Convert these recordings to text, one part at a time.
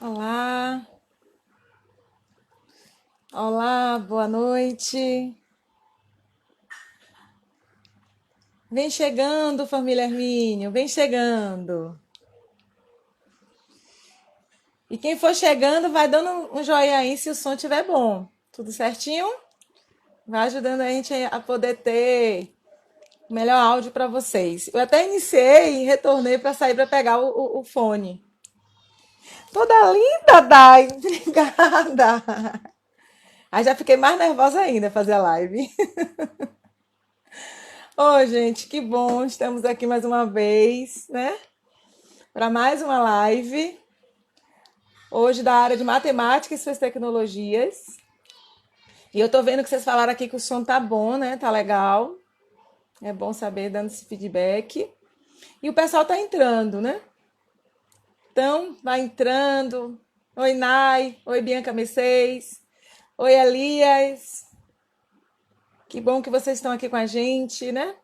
Olá, olá, boa noite. Vem chegando, família Hermínio, vem chegando. E quem for chegando, vai dando um joinha aí se o som estiver bom. Tudo certinho? Vai ajudando a gente a poder ter o melhor áudio para vocês. Eu até iniciei e retornei para sair para pegar o fone. Toda linda, Dai. Obrigada. Aí já fiquei mais nervosa ainda fazer a live. Ô, gente, que bom. Estamos aqui mais uma vez, né? Para mais uma live. Hoje da área de matemática e suas tecnologias. E eu tô vendo que vocês falaram aqui que o som tá bom, né? Tá legal. É bom saber, dando esse feedback. E o pessoal tá entrando, né? Então, vai entrando. Oi, Nai. Oi, Bianca Mercedes. Oi, Elias. Que bom que vocês estão aqui com a gente, né?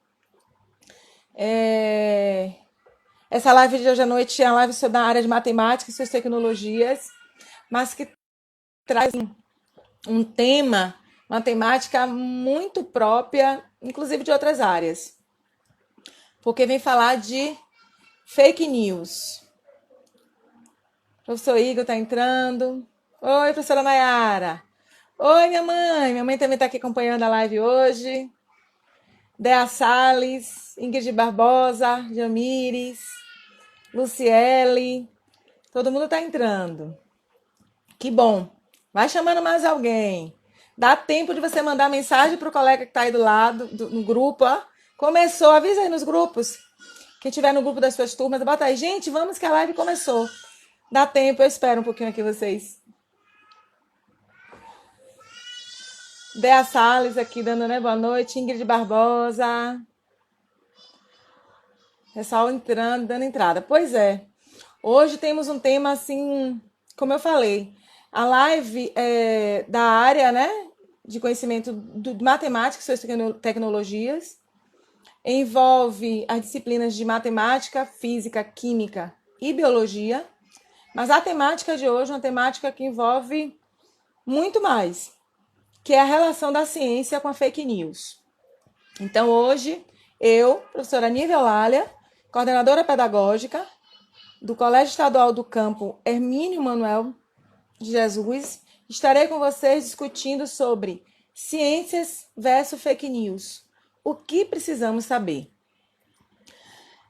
Essa live de hoje à noite é a live sobre a área de matemática e suas tecnologias, mas que traz um tema, uma temática muito própria, inclusive de outras áreas. Porque vem falar de fake news. O professor Igor está entrando. Oi, professora Nayara. Oi, minha mãe. Minha mãe também está aqui acompanhando a live hoje. Dea Salles, Ingrid Barbosa, Jamires, Luciele. Todo mundo está entrando. Que bom. Vai chamando mais alguém. Dá tempo de você mandar mensagem para o colega que está aí do lado, no grupo. Ó. Começou, avisa aí nos grupos. Quem tiver no grupo das suas turmas, bota aí. Gente, vamos que a live começou. Dá tempo, eu espero um pouquinho aqui vocês. Dea Salles aqui dando, né? Boa noite. Ingrid Barbosa. Pessoal entrando, dando entrada. Pois é. Hoje temos um tema assim, como eu falei. A live é da área, né? De conhecimento de matemática e suas tecnologias. Envolve as disciplinas de matemática, física, química e biologia. Mas a temática de hoje é uma temática que envolve muito mais, que é a relação da ciência com a fake news. Então, hoje, eu, professora Nívia Eulália, coordenadora pedagógica do Colégio Estadual do Campo Hermínio Manuel de Jesus, estarei com vocês discutindo sobre ciências versus fake news. O que precisamos saber?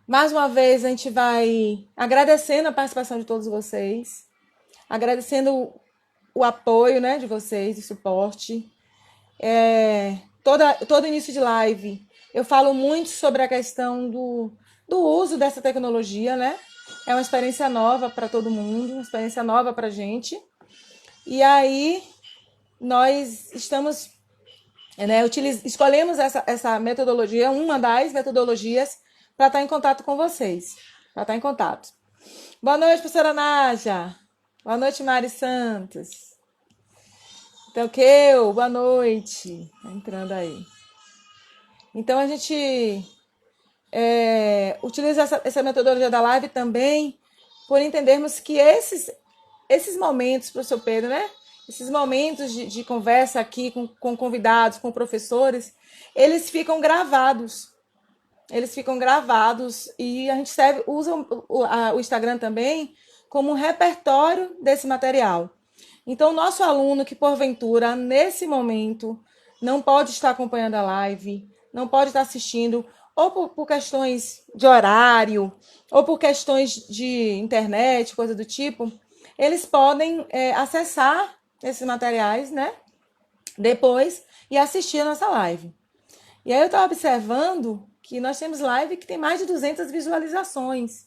Mais uma vez, a gente vai agradecendo a participação de todos vocês, agradecendo o apoio, né, de vocês, o suporte. Todo início de live, eu falo muito sobre a questão do uso dessa tecnologia, né? É uma experiência nova para todo mundo, uma experiência nova para a gente. E aí, nós estamos, né, escolhemos essa metodologia, uma das metodologias, para estar em contato com vocês. Para estar em contato. Boa noite, professora Nádia. Boa noite, Mari Santos. Então, boa noite. Tá entrando aí. Então, a gente utiliza essa metodologia da live também por entendermos que esses momentos, professor Pedro, né? Esses momentos de conversa aqui com convidados, com professores, eles ficam gravados. Eles ficam gravados e a gente usa o Instagram também como um repertório desse material. Então, o nosso aluno que, porventura, nesse momento, não pode estar acompanhando a live, não pode estar assistindo, ou por questões de horário, ou por questões de internet, coisa do tipo, eles podem acessar esses materiais, né? Depois e assistir a nossa live. E aí eu estava observando que nós temos live que tem mais de 200 visualizações.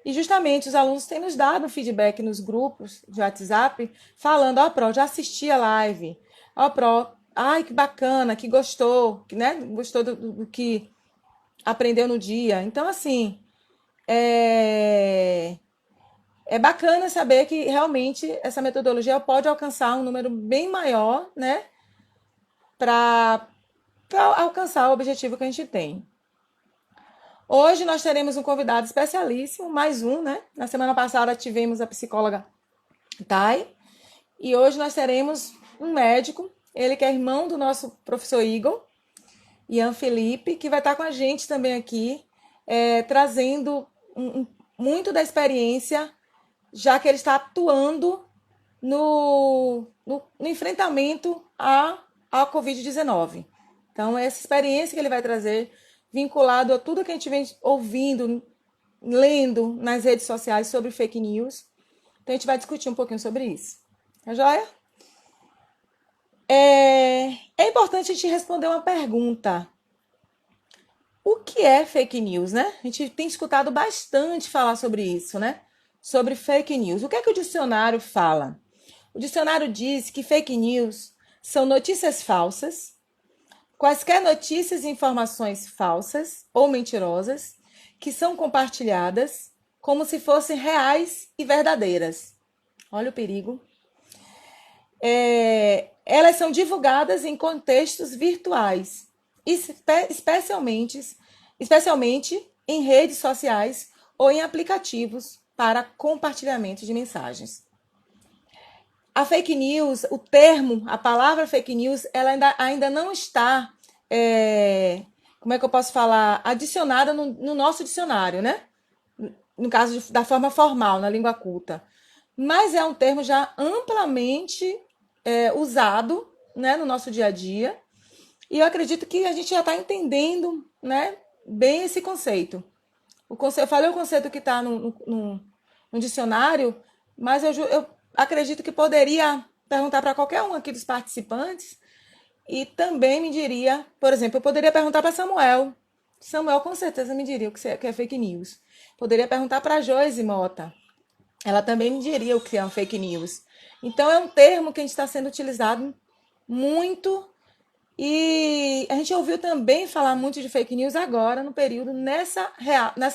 E justamente os alunos têm nos dado feedback nos grupos de WhatsApp, falando, ó, Pro, já assisti a live. Ó, Pro, ai, que bacana, que gostou, né? Gostou do que aprendeu no dia. Então, assim, é bacana saber que realmente essa metodologia pode alcançar um número bem maior, né? Para alcançar o objetivo que a gente tem. Hoje nós teremos um convidado especialíssimo, mais um, né? Na semana passada tivemos a psicóloga Thay. E hoje nós teremos um médico, ele que é irmão do nosso professor Igor, Ian Felipe, que vai estar com a gente também aqui, trazendo muito da experiência, já que ele está atuando no enfrentamento à Covid-19. Então, essa experiência que ele vai trazer, vinculado a tudo que a gente vem ouvindo, lendo nas redes sociais sobre fake news. Então, a gente vai discutir um pouquinho sobre isso. Tá joia? É importante a gente responder uma pergunta. O que é fake news, né? A gente tem escutado bastante falar sobre isso, né? Sobre fake news. O que é que o dicionário fala? O dicionário diz que fake news são notícias falsas, quaisquer notícias e informações falsas ou mentirosas que são compartilhadas como se fossem reais e verdadeiras. Olha o perigo. Elas são divulgadas em contextos virtuais, especialmente em redes sociais ou em aplicativos para compartilhamento de mensagens. A fake news, o termo, a palavra fake news, ela ainda não está, como é que eu posso falar, adicionada no nosso dicionário, né? No caso da forma formal, na língua culta. Mas é um termo já amplamente usado, né, no nosso dia a dia. E eu acredito que a gente já está entendendo, né, bem esse conceito. Eu falei o conceito que está no dicionário, mas eu acredito que poderia perguntar para qualquer um aqui dos participantes e também me diria, por exemplo, eu poderia perguntar para Samuel. Samuel com certeza me diria o que é fake news. Poderia perguntar para a Joyce Mota. Ela também me diria o que é um fake news. Então é um termo que a gente está sendo utilizado muito e a gente ouviu também falar muito de fake news agora, no período, nessa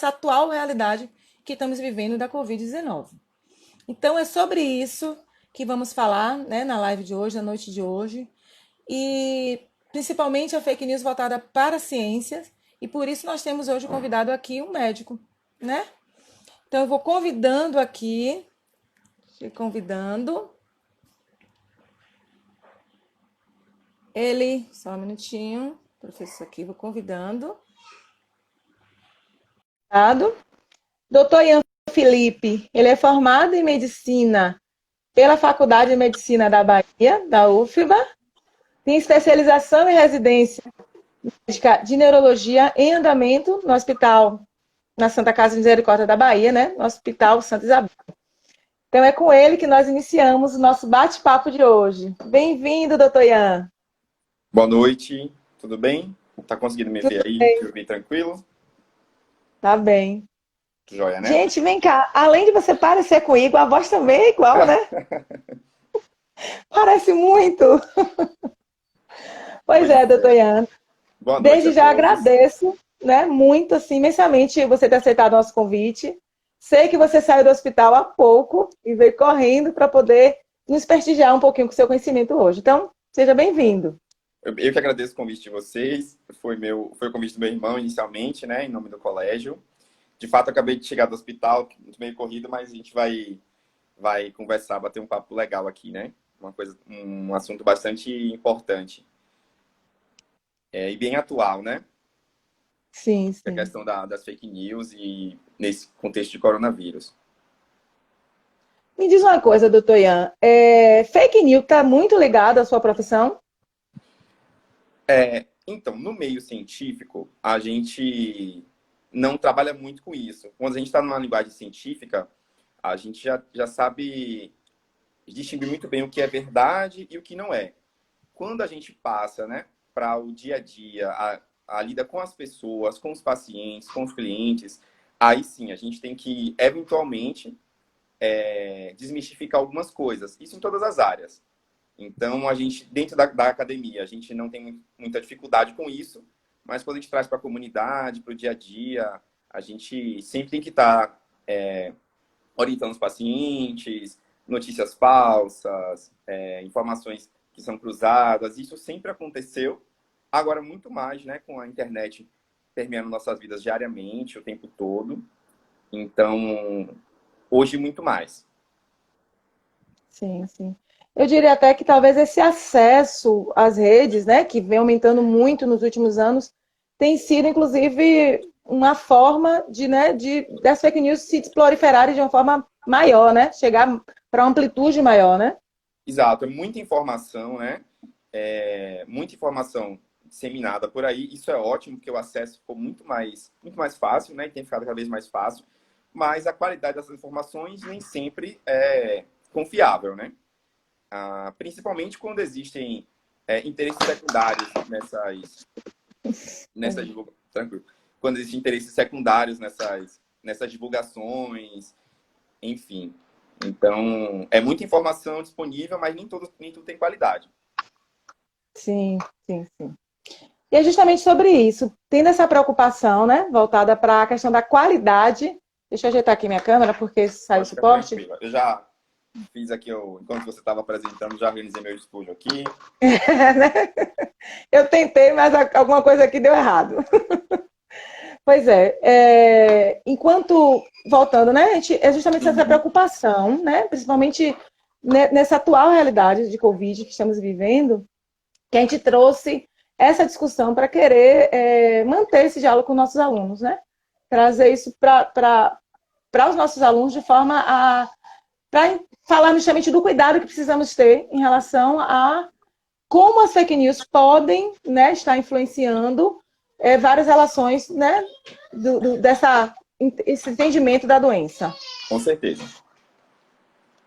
atual realidade que estamos vivendo da Covid-19. Então, é sobre isso que vamos falar, né, na live de hoje, na noite de hoje. E principalmente a fake news voltada para a ciência. E por isso nós temos hoje convidado aqui um médico, né? Então, eu vou convidando aqui, ele, só um minutinho, professor aqui, vou convidando. Doutor Ian Felipe, ele é formado em medicina pela Faculdade de Medicina da Bahia, da UFBA, tem especialização em residência de neurologia em andamento no hospital, na Santa Casa de Misericórdia da Bahia, né? No Hospital Santa Isabel. Então é com ele que nós iniciamos o nosso bate-papo de hoje. Bem-vindo, doutor Ian. Boa noite, tudo bem? Tá conseguindo me ver aí? Me ouvir tranquilo? Tá bem. Joia, né? Gente, vem cá. Além de você parecer com o Igor, a voz também é igual, né? Parece muito. Pois é, doutor Ian. Boa noite Desde a já todos. agradeço, né, muito, assim, imensamente você ter aceitado o nosso convite. Sei que você saiu do hospital há pouco e veio correndo para poder nos prestigiar um pouquinho com o seu conhecimento hoje. Então, seja bem-vindo. Eu que agradeço o convite de vocês. Foi o convite do meu irmão inicialmente, né, em nome do colégio. De fato, acabei de chegar do hospital, muito meio corrido, mas a gente vai conversar, bater um papo legal aqui, né? Um assunto bastante importante. E bem atual, né? Sim, A sim. questão das fake news e nesse contexto de coronavírus. Me diz uma coisa, doutor Ian. Fake news está muito ligado à sua profissão? Então, no meio científico, a gente não trabalha muito com isso. Quando a gente está numa linguagem científica, a gente já sabe distinguir muito bem o que é verdade e o que não é. Quando a gente passa, né, para o dia a dia, a lida com as pessoas, com os pacientes, com os clientes, aí sim, a gente tem que, eventualmente, desmistificar algumas coisas. Isso em todas as áreas. Então, a gente, dentro da academia, a gente não tem muita dificuldade com isso, mas quando a gente traz para a comunidade, para o dia a dia, a gente sempre tem que estar orientando os pacientes, notícias falsas, informações que são cruzadas. Isso sempre aconteceu, agora muito mais, né, com a internet permeando nossas vidas diariamente, o tempo todo. Então, hoje muito mais. Sim, sim. Eu diria até que talvez esse acesso às redes, né, que vem aumentando muito nos últimos anos, tem sido, inclusive, uma forma de, né, das fake news se proliferarem de uma forma maior, né? Chegar para uma amplitude maior, né? Exato, é muita informação, né? Muita informação disseminada por aí. Isso é ótimo, porque o acesso ficou muito mais fácil, né? E tem ficado cada vez mais fácil. Mas a qualidade dessas informações nem sempre é confiável, né? Principalmente quando existem interesses secundários nessas tranquilo. Quando existem interesses secundários nessas divulgações, enfim. Então, é muita informação disponível, mas nem tudo tem qualidade. Sim, sim, sim. E é justamente sobre isso, tendo essa preocupação, né, voltada para a questão da qualidade. Deixa eu ajeitar aqui minha câmera, porque sai o Pode ficar suporte. tranquila. Eu já fiz aqui, enquanto você estava apresentando, já organizei meu estúdio aqui. Eu tentei, mas alguma coisa aqui deu errado. Pois é, enquanto, voltando, né, é justamente essa Uhum. preocupação, né, principalmente nessa atual realidade de Covid que estamos vivendo, que a gente trouxe essa discussão para querer manter esse diálogo com nossos alunos, né? Trazer isso para os nossos alunos de forma a para falar justamente do cuidado que precisamos ter em relação a como as fake news podem, né, estar influenciando várias relações, né, esse entendimento da doença. Com certeza.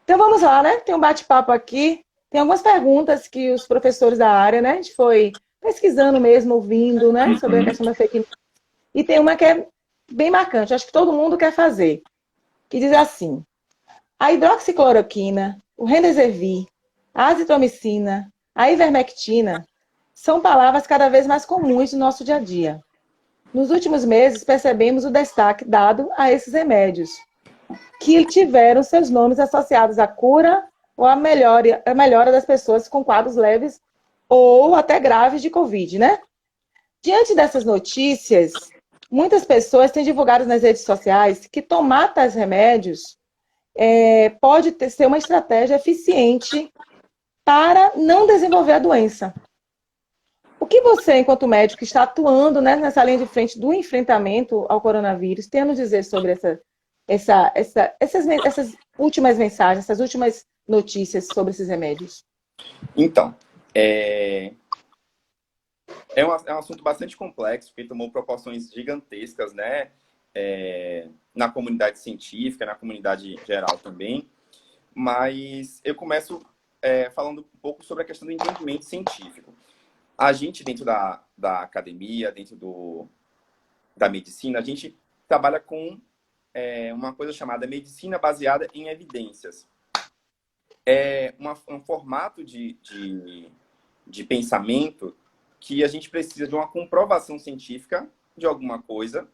Então vamos lá, né? Tem um bate-papo aqui. Tem algumas perguntas que os professores da área, né? A gente foi pesquisando mesmo, ouvindo, né? Sobre a Uhum. questão da fake news. E tem uma que é bem marcante, acho que todo mundo quer fazer, que diz assim: a hidroxicloroquina, o Remdesivir, a azitromicina, a ivermectina são palavras cada vez mais comuns no nosso dia a dia. Nos últimos meses, percebemos o destaque dado a esses remédios, que tiveram seus nomes associados à cura ou à melhora das pessoas com quadros leves ou até graves de Covid, né? Diante dessas notícias, muitas pessoas têm divulgado nas redes sociais que tomar tais remédios pode ser uma estratégia eficiente para não desenvolver a doença. O que você, enquanto médico, está atuando, né, nessa linha de frente do enfrentamento ao coronavírus, tem a nos dizer sobre essas últimas mensagens, essas últimas notícias sobre esses remédios? Então, é um assunto bastante complexo, porque tomou proporções gigantescas, né? Na comunidade científica, na comunidade geral também. Mas eu começo falando um pouco sobre a questão do entendimento científico. A gente, dentro da academia, dentro da medicina, a gente trabalha com uma coisa chamada medicina baseada em evidências. É um formato de pensamento que a gente precisa de uma comprovação científica de alguma coisa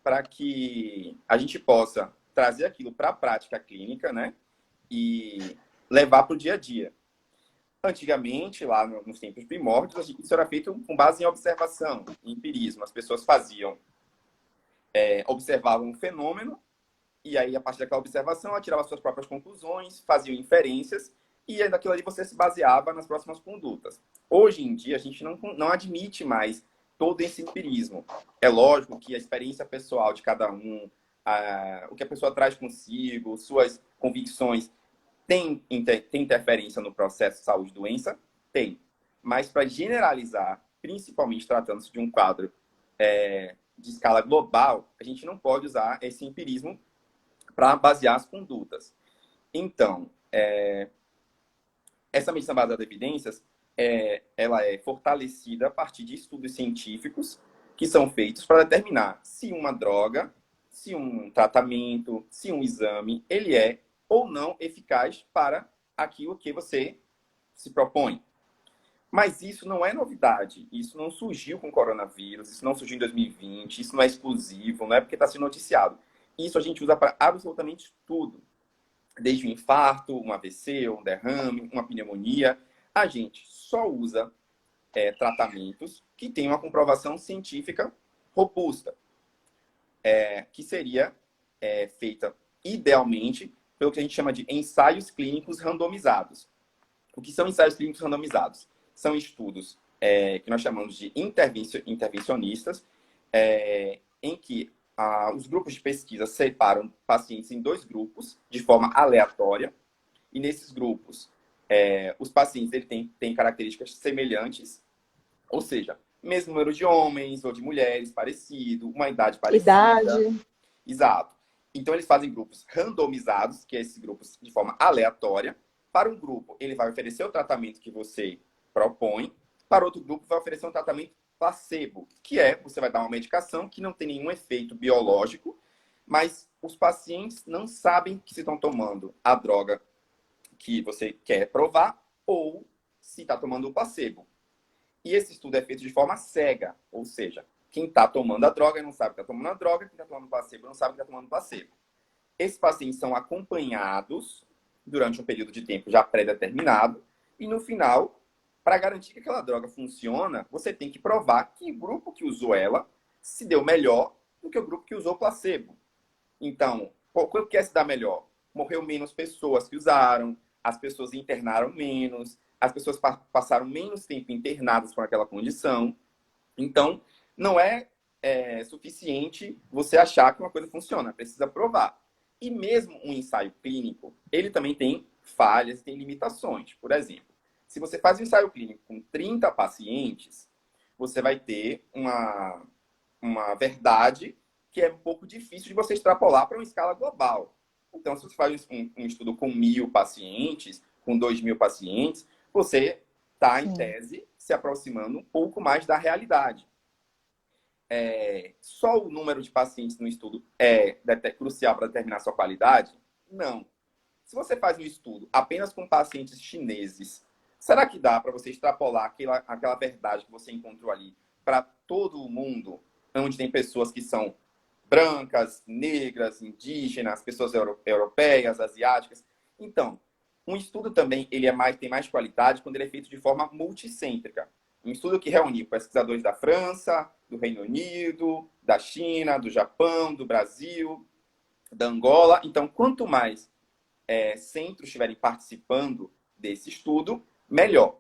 para que a gente possa trazer aquilo para a prática clínica, né? E levar para o dia a dia. Antigamente, lá nos tempos primórdios, isso era feito com base em observação, em empirismo. As pessoas observavam um fenômeno, e aí, a partir daquela observação, ela tirava suas próprias conclusões, faziam inferências, e aí, daquilo ali você se baseava nas próximas condutas. Hoje em dia, a gente não admite mais todo esse empirismo. É lógico que a experiência pessoal de cada um, o que a pessoa traz consigo, suas convicções, tem interferência no processo de saúde e doença? Tem. Mas para generalizar, principalmente tratando-se de um quadro de escala global, a gente não pode usar esse empirismo para basear as condutas. Então, essa medicina baseada em evidências, ela é fortalecida a partir de estudos científicos que são feitos para determinar se uma droga, se um tratamento, se um exame, ele é ou não eficaz para aquilo que você se propõe. Mas isso não é novidade. Isso não surgiu com o coronavírus, isso não surgiu em 2020, isso não é exclusivo, não é porque está sendo noticiado. Isso a gente usa para absolutamente tudo. Desde um infarto, um AVC, um derrame, uma pneumonia. A gente só usa tratamentos que têm uma comprovação científica robusta, que seria feita idealmente pelo que a gente chama de ensaios clínicos randomizados. O que são ensaios clínicos randomizados? São estudos que nós chamamos de intervencionistas, em que os grupos de pesquisa separam pacientes em 2 grupos, de forma aleatória, e nesses grupos, os pacientes têm características semelhantes, ou seja, mesmo número de homens ou de mulheres parecido, uma idade parecida. Idade. Exato. Então, eles fazem grupos randomizados, que é esses grupos de forma aleatória. Para um grupo, ele vai oferecer o tratamento que você propõe. Para outro grupo, vai oferecer um tratamento placebo, que você vai dar uma medicação que não tem nenhum efeito biológico, mas os pacientes não sabem que se estão tomando a droga que você quer provar ou se está tomando o placebo. E esse estudo é feito de forma cega, ou seja, quem está tomando a droga não sabe que está tomando a droga, quem está tomando o placebo não sabe que está tomando o placebo. Esses pacientes são acompanhados durante um período de tempo já pré-determinado e no final, para garantir que aquela droga funciona, você tem que provar que o grupo que usou ela se deu melhor do que o grupo que usou o placebo. Então, o que é se dar melhor? Morreu menos pessoas que usaram, as pessoas internaram menos, as pessoas passaram menos tempo internadas com aquela condição. Então, não é suficiente você achar que uma coisa funciona, precisa provar. E mesmo um ensaio clínico, ele também tem falhas, tem limitações. Por exemplo, se você faz um ensaio clínico com 30 pacientes, você vai ter uma verdade que é um pouco difícil de você extrapolar para uma escala global. Então, se você faz um estudo com 1.000 pacientes, com 2.000 pacientes, você está, em tese, se aproximando um pouco mais da realidade. Só o número de pacientes no estudo é crucial para determinar sua qualidade? Não. Se você faz um estudo apenas com pacientes chineses, será que dá para você extrapolar aquela verdade que você encontrou ali para todo o mundo, onde tem pessoas que são brancas, negras, indígenas, pessoas europeias, asiáticas? Então, um estudo também tem mais qualidade quando ele é feito de forma multicêntrica. Um estudo que reúne pesquisadores da França, do Reino Unido, da China, do Japão, do Brasil, da Angola. Então, quanto mais centros estiverem participando desse estudo, melhor.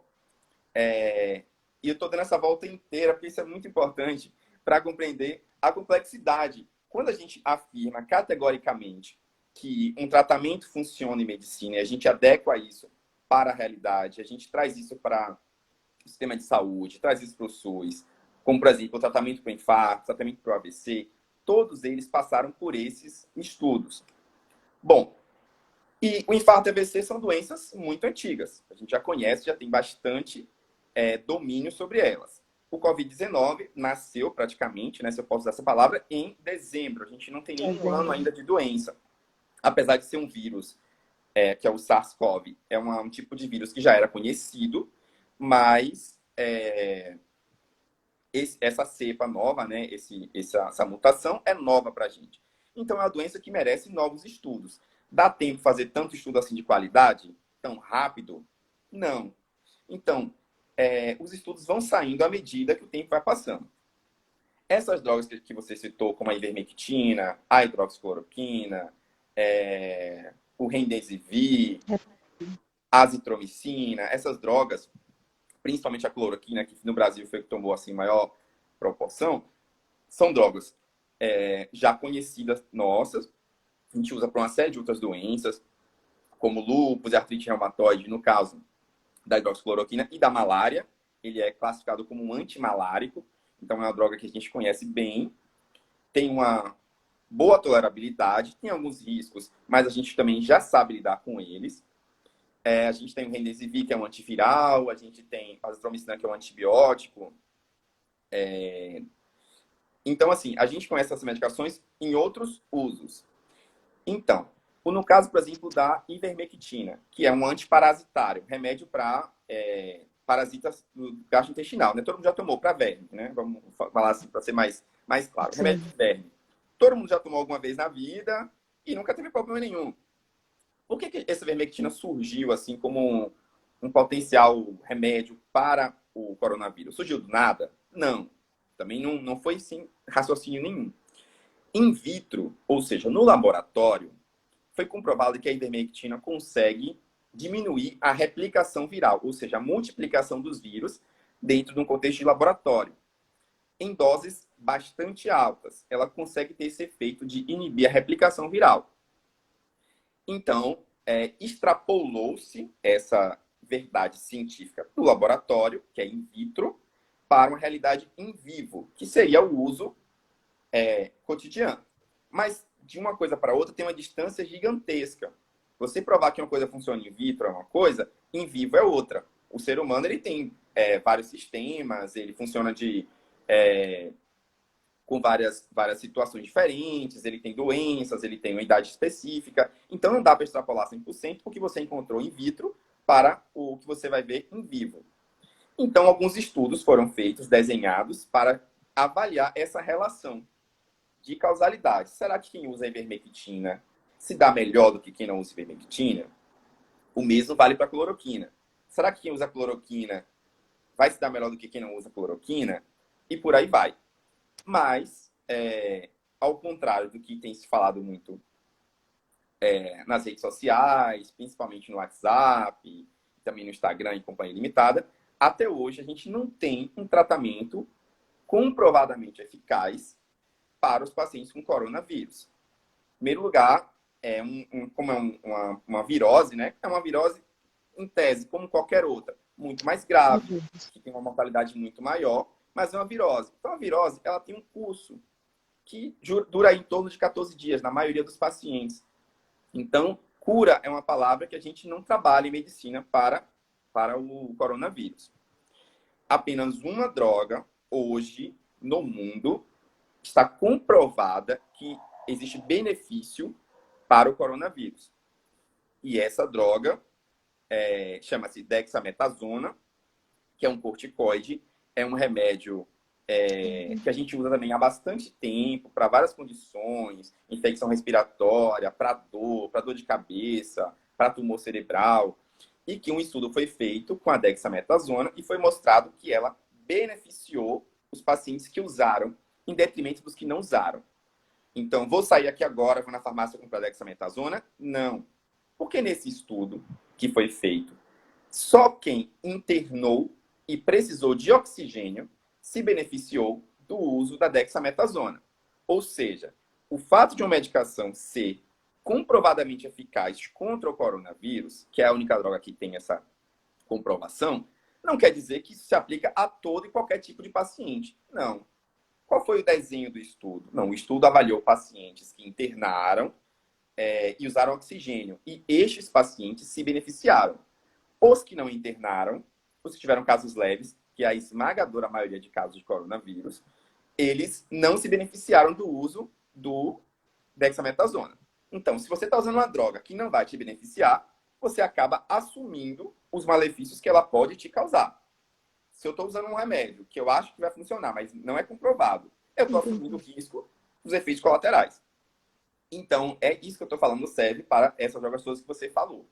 E eu estou dando essa volta inteira, porque isso é muito importante para compreender a complexidade. Quando a gente afirma categoricamente que um tratamento funciona em medicina e a gente adequa isso para a realidade, a gente traz isso para o sistema de saúde, traz isso para o SUS, como, por exemplo, o tratamento para o infarto, o tratamento para o AVC, todos eles passaram por esses estudos. Bom, e o infarto e o AVC são doenças muito antigas. A gente já conhece, já tem bastante domínio sobre elas. O Covid-19 nasceu praticamente, né, se eu posso usar essa palavra, em dezembro. A gente não tem nenhum ano ainda de doença. Apesar de ser um vírus, que é o SARS-CoV, é um tipo de vírus que já era conhecido, mas essa cepa nova, né, essa mutação é nova para a gente. Então, é uma doença que merece novos estudos. Dá tempo de fazer tanto estudo assim de qualidade? Tão rápido? Não. Então, os estudos vão saindo à medida que o tempo vai passando. Essas drogas que você citou, como a ivermectina, a hidroxicloroquina, o remdesivir, a azitromicina, essas drogas, principalmente a cloroquina, que no Brasil foi que tomou assim maior proporção, são drogas já conhecidas nossas. A gente usa para uma série de outras doenças, como lúpus e artrite reumatoide, no caso da hidroxicloroquina e da malária. Ele é classificado como um antimalárico, então é uma droga que a gente conhece bem, tem uma boa tolerabilidade, tem alguns riscos, mas a gente também já sabe lidar com eles. A gente tem o remdesivir, que é um antiviral, a gente tem a azitromicina, que é um antibiótico. Então, assim, a gente conhece essas medicações em outros usos. Então, no caso, por exemplo, da ivermectina, que é um antiparasitário, remédio para parasitas do gastrointestinal, né? Todo mundo já tomou para verme, né? Vamos falar assim para ser mais claro. Sim. Remédio de verme. Todo mundo já tomou alguma vez na vida e nunca teve problema nenhum. Por que essa ivermectina surgiu assim como um potencial remédio para o coronavírus? Surgiu do nada? Não. Também não foi assim raciocínio nenhum. In vitro, ou seja, no laboratório, foi comprovado que a ivermectina consegue diminuir a replicação viral, ou seja, a multiplicação dos vírus dentro de um contexto de laboratório. Em doses bastante altas, ela consegue ter esse efeito de inibir a replicação viral. Então, extrapolou-se essa verdade científica do laboratório, que é in vitro, para uma realidade in vivo, que seria o uso cotidiano. Mas, de uma coisa para outra, tem uma distância gigantesca. Você provar que uma coisa funciona in vitro é uma coisa, in vivo é outra. O ser humano ele tem vários sistemas, ele funciona com várias situações diferentes, ele tem doenças, ele tem uma idade específica. Então, não dá para extrapolar 100% o que você encontrou in vitro para o que você vai ver em vivo. Então, alguns estudos foram feitos, desenhados, para avaliar essa relação de causalidade. Será que quem usa a ivermectina se dá melhor do que quem não usa ivermectina? O mesmo vale para a cloroquina. Será que quem usa cloroquina vai se dar melhor do que quem não usa cloroquina? E por aí vai. Mas, ao contrário do que tem se falado muito nas redes sociais, principalmente no WhatsApp, também no Instagram e Companhia Limitada, até hoje a gente não tem um tratamento comprovadamente eficaz para os pacientes com coronavírus. Em primeiro lugar, como é uma virose, né? É uma virose, em tese, como qualquer outra, muito mais grave, que tem uma mortalidade muito maior, mas é uma virose. Então, a virose, ela tem um curso que dura em torno de 14 dias, na maioria dos pacientes. Então, cura é uma palavra que a gente não trabalha em medicina para o coronavírus. Apenas uma droga, hoje, no mundo, está comprovada que existe benefício para o coronavírus. E essa droga chama-se dexametasona, que é um corticoide, é um remédio que a gente usa também há bastante tempo, para várias condições, infecção respiratória, para dor de cabeça, para tumor cerebral, e que um estudo foi feito com a dexametasona e foi mostrado que ela beneficiou os pacientes que usaram, em detrimento dos que não usaram. Então, vou sair aqui agora, vou na farmácia comprar dexametasona? Não. Porque nesse estudo que foi feito, só quem internou e precisou de oxigênio se beneficiou do uso da dexametasona. Ou seja, o fato de uma medicação ser comprovadamente eficaz contra o coronavírus, que é a única droga que tem essa comprovação, não quer dizer que isso se aplica a todo e qualquer tipo de paciente. Não. Qual foi o desenho do estudo? Não, o estudo avaliou pacientes que internaram e usaram oxigênio. E estes pacientes se beneficiaram. Os que não internaram, os que tiveram casos leves, que é a esmagadora maioria de casos de coronavírus, eles não se beneficiaram do uso do dexametasona. Então, se você está usando uma droga que não vai te beneficiar, você acaba assumindo os malefícios que ela pode te causar. Se eu estou usando um remédio que eu acho que vai funcionar, mas não é comprovado, eu estou assumindo o risco dos efeitos colaterais. Então, é isso que eu estou falando, serve para essas drogas todas que você falou.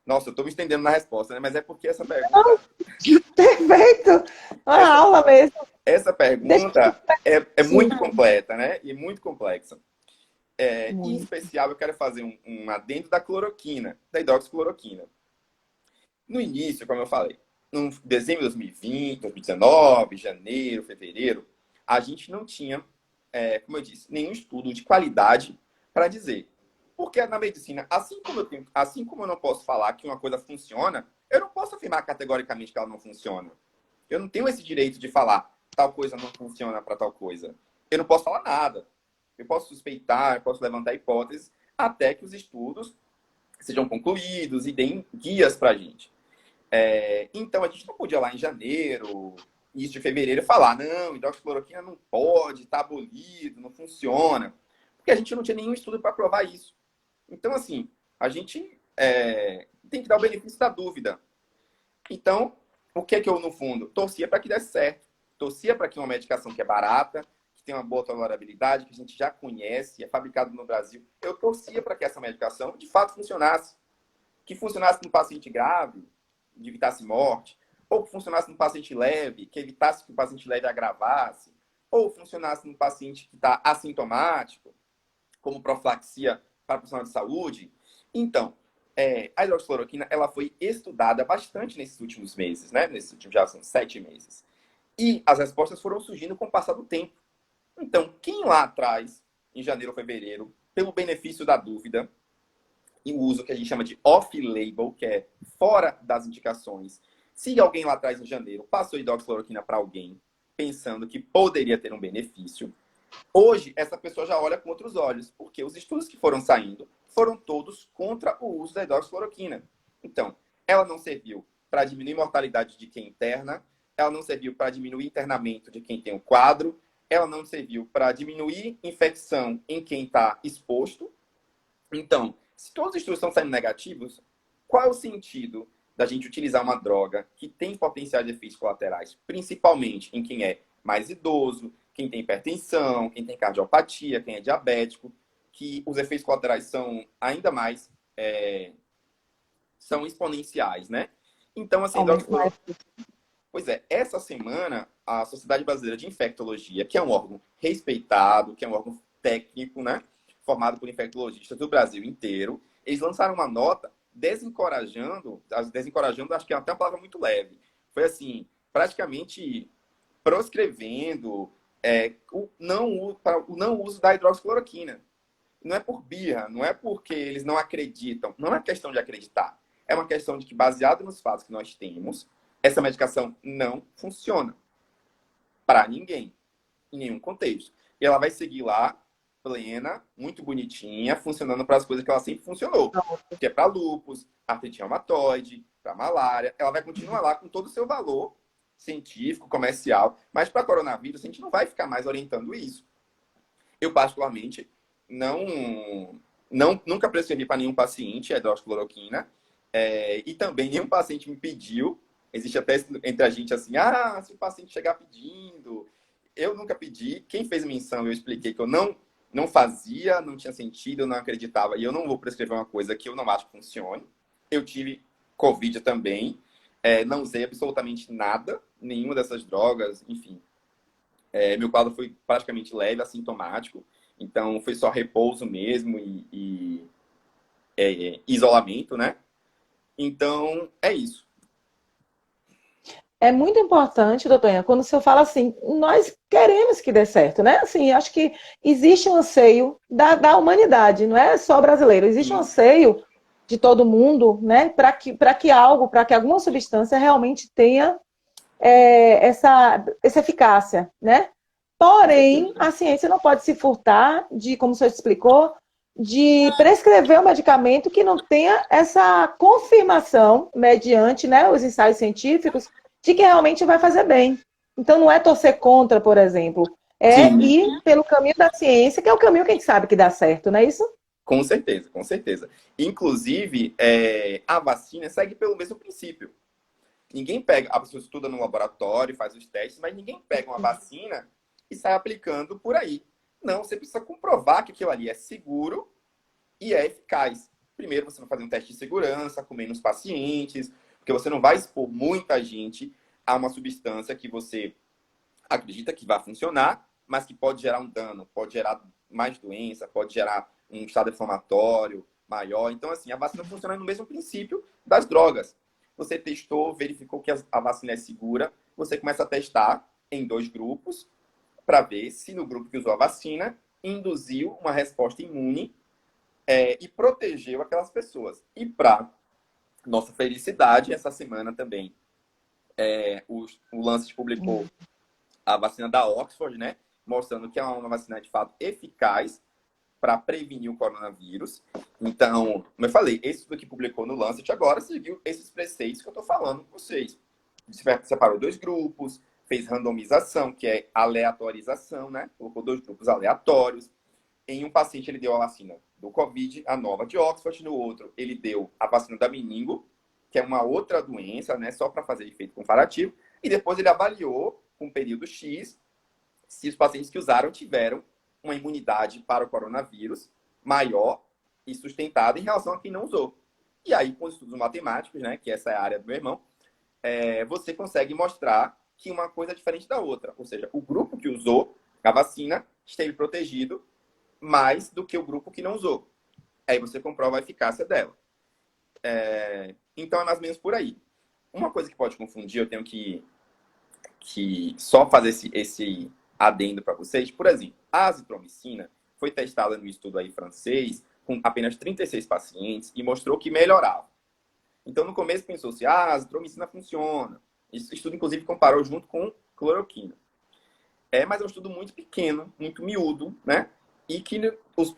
Nossa, eu estou me estendendo na resposta, né? Mas é porque essa pergunta... Perfeito! Uma aula mesmo. Essa pergunta é muito completa, né? E muito complexa. Em especial, eu quero fazer um adendo da cloroquina, da hidroxicloroquina. No início, como eu falei, no dezembro de 2020, 2019, janeiro, fevereiro, a gente não tinha, como eu disse, nenhum estudo de qualidade para dizer. Porque na medicina, assim como eu não posso falar que uma coisa funciona, eu não posso afirmar categoricamente que ela não funciona. Eu não tenho esse direito de falar tal coisa não funciona para tal coisa. Eu não posso falar nada. Eu posso suspeitar, eu posso levantar hipóteses até que os estudos sejam concluídos e deem guias para a gente. Então, a gente não podia lá em janeiro, início de fevereiro, falar não, hidroxicloroquina não pode, está abolido, não funciona. Porque a gente não tinha nenhum estudo para provar isso. Então, assim, a gente tem que dar o benefício da dúvida. Então, o que é que eu, no fundo, torcia para que desse certo. Torcia para que uma medicação que é barata, que tem uma boa tolerabilidade, que a gente já conhece, é fabricado no Brasil, eu torcia para que essa medicação, de fato, funcionasse. Que funcionasse no paciente grave, que evitasse morte, ou que funcionasse no paciente leve, que evitasse que o paciente leve agravasse, ou funcionasse no paciente que está assintomático, como profilaxia para profissional de saúde. Então, a hidroxicloroquina ela foi estudada bastante nesses últimos meses, né? Nesses últimos já são 7 meses. E as respostas foram surgindo com o passar do tempo. Então, quem lá atrás, em janeiro ou fevereiro, pelo benefício da dúvida, e o uso que a gente chama de off-label, que é fora das indicações, se alguém lá atrás, em janeiro, passou hidroxicloroquina para alguém, pensando que poderia ter um benefício, hoje essa pessoa já olha com outros olhos, porque os estudos que foram saindo foram todos contra o uso da hidroxicloroquina. Então, ela não serviu para diminuir a mortalidade de quem interna, ela não serviu para diminuir o internamento de quem tem o quadro, ela não serviu para diminuir infecção em quem está exposto. Então, se todos os estudos estão saindo negativos, qual é o sentido da gente utilizar uma droga que tem potenciais efeitos colaterais, principalmente em quem é mais idoso, quem tem hipertensão, quem tem cardiopatia, quem é diabético, que os efeitos colaterais são ainda mais são exponenciais, né? Então, assim, pois é, essa semana a Sociedade Brasileira de Infectologia, que é um órgão respeitado, que é um órgão técnico, né, formado por infectologistas do Brasil inteiro, eles lançaram uma nota desencorajando, acho que é até uma palavra muito leve, foi assim, praticamente proscrevendo o não uso da hidroxicloroquina. Não é por birra, não é porque eles não acreditam, não é questão de acreditar, é uma questão de que, baseado nos fatos que nós temos, essa medicação não funciona para ninguém, em nenhum contexto. E ela vai seguir lá, plena, muito bonitinha, funcionando para as coisas que ela sempre funcionou, que é para lúpus, artrite reumatoide, para malária. Ela vai continuar lá com todo o seu valor científico, comercial, mas para coronavírus a gente não vai ficar mais orientando isso. Eu, particularmente, nunca prescrevi para nenhum paciente a hidroxicloroquina, e também nenhum paciente me pediu. Existe até entre a gente assim, se o paciente chegar pedindo. Eu nunca pedi. Quem fez menção, eu expliquei que eu não fazia, não tinha sentido, eu não acreditava. E eu não vou prescrever uma coisa que eu não acho que funcione. Eu tive Covid também. Não usei absolutamente nada, nenhuma dessas drogas, enfim. Meu quadro foi praticamente leve, assintomático. Então, foi só repouso mesmo e isolamento, né? Então, é isso. É muito importante, doutora, quando o senhor fala assim, nós queremos que dê certo, né? Assim, acho que existe um anseio da humanidade, não é só brasileiro, existe um Sim. anseio de todo mundo, né? Para que alguma substância realmente tenha essa eficácia, né? Porém, a ciência não pode se furtar de, como o senhor explicou, de prescrever um medicamento que não tenha essa confirmação mediante, né, os ensaios científicos de que realmente vai fazer bem. Então, não é torcer contra, por exemplo, é Sim. ir pelo caminho da ciência, que é o caminho que a gente sabe que dá certo, não é isso? Com certeza, com certeza. Inclusive, a vacina segue pelo mesmo princípio. Ninguém pega, a pessoa estuda no laboratório, faz os testes, mas ninguém pega uma vacina e sai aplicando por aí. Não, você precisa comprovar que aquilo ali é seguro e é eficaz. Primeiro, você vai fazer um teste de segurança com menos pacientes, porque você não vai expor muita gente a uma substância que você acredita que vai funcionar, mas que pode gerar um dano, pode gerar mais doença, pode gerar um estado inflamatório maior. Então, assim, a vacina funciona no mesmo princípio das drogas. Você testou, verificou que a vacina é segura, você começa a testar em 2 grupos para ver se no grupo que usou a vacina induziu uma resposta imune e protegeu aquelas pessoas. E para nossa felicidade, essa semana também, o Lancet publicou a vacina da Oxford, né? Mostrando que é uma vacina de fato eficaz para prevenir o coronavírus. Então, como eu falei, esse estudo que publicou no Lancet agora seguiu esses preceitos que eu estou falando com vocês. Separou 2 grupos, fez randomização, que é aleatorização, né? Colocou 2 grupos aleatórios. Em um paciente, ele deu a vacina do Covid, a nova de Oxford. No outro, ele deu a vacina da meningo, que é uma outra doença, né? Só para fazer efeito comparativo. E depois ele avaliou, com um período X, se os pacientes que usaram tiveram uma imunidade para o coronavírus maior e sustentada em relação a quem não usou. E aí, com os estudos matemáticos, né? Que essa é a área do meu irmão, você consegue mostrar que uma coisa é diferente da outra. Ou seja, o grupo que usou a vacina esteve protegido mais do que o grupo que não usou. aí você comprova a eficácia dela. Então é mais ou menos por aí. Uma coisa que pode confundir, eu tenho que só fazer esse adendo para vocês. Por exemplo, a azitromicina foi testada no estudo aí francês com apenas 36 pacientes e mostrou que melhorava. Então, no começo pensou-se, a azitromicina funciona. Esse estudo, inclusive, comparou junto com cloroquina. Mas é um estudo muito pequeno, muito miúdo, né? E que os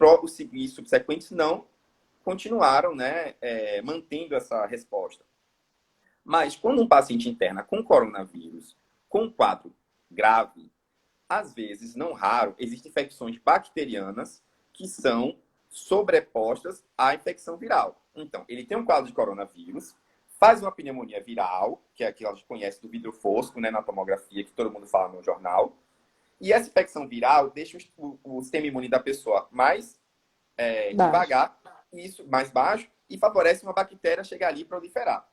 subsequentes não continuaram, né, mantendo essa resposta. Mas quando um paciente interna com coronavírus, com um quadro grave, às vezes, não raro, existem infecções bacterianas que são sobrepostas à infecção viral. Então, ele tem um quadro de coronavírus, faz uma pneumonia viral, que é aquilo que a gente conhece do vidro fosco, né, na tomografia, que todo mundo fala no jornal. E essa infecção viral deixa o sistema imune da pessoa mais devagar, isso, mais baixo, e favorece uma bactéria chegar ali e proliferar.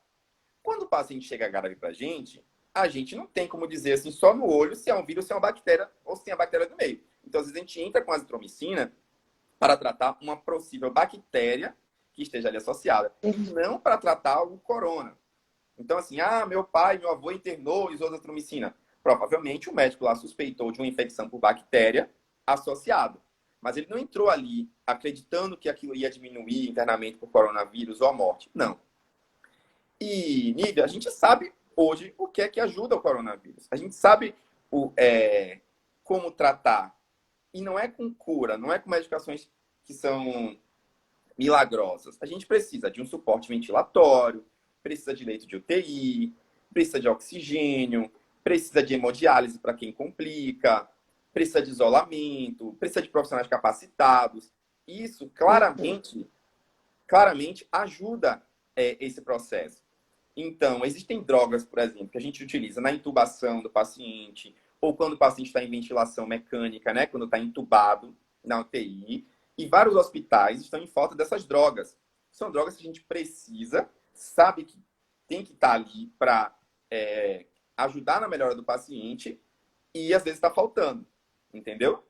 Quando o paciente chega grave para a gente não tem como dizer assim, só no olho, se é um vírus, se é uma bactéria, ou se tem a bactéria no meio. Então, às vezes, a gente entra com a azitromicina para tratar uma possível bactéria que esteja ali associada, e não para tratar o corona. Então, assim, meu pai, meu avô internou e usou azitromicina. Provavelmente o médico lá suspeitou de uma infecção por bactéria associada. Mas ele não entrou ali acreditando que aquilo ia diminuir internamente por coronavírus ou a morte. Não. E, Nívia, a gente sabe hoje o que é que ajuda o coronavírus. A gente sabe como tratar. E não é com cura, não é com medicações que são milagrosas. A gente precisa de um suporte ventilatório, precisa de leito de UTI, precisa de oxigênio, precisa de hemodiálise para quem complica, precisa de isolamento, precisa de profissionais capacitados. Isso claramente ajuda esse processo. Então, existem drogas, por exemplo, que a gente utiliza na intubação do paciente, ou quando o paciente está em ventilação mecânica, né? Quando está entubado na UTI. E vários hospitais estão em falta dessas drogas. São drogas que a gente precisa, sabe que tem que estar ali para ajudar na melhora do paciente e às vezes está faltando, entendeu?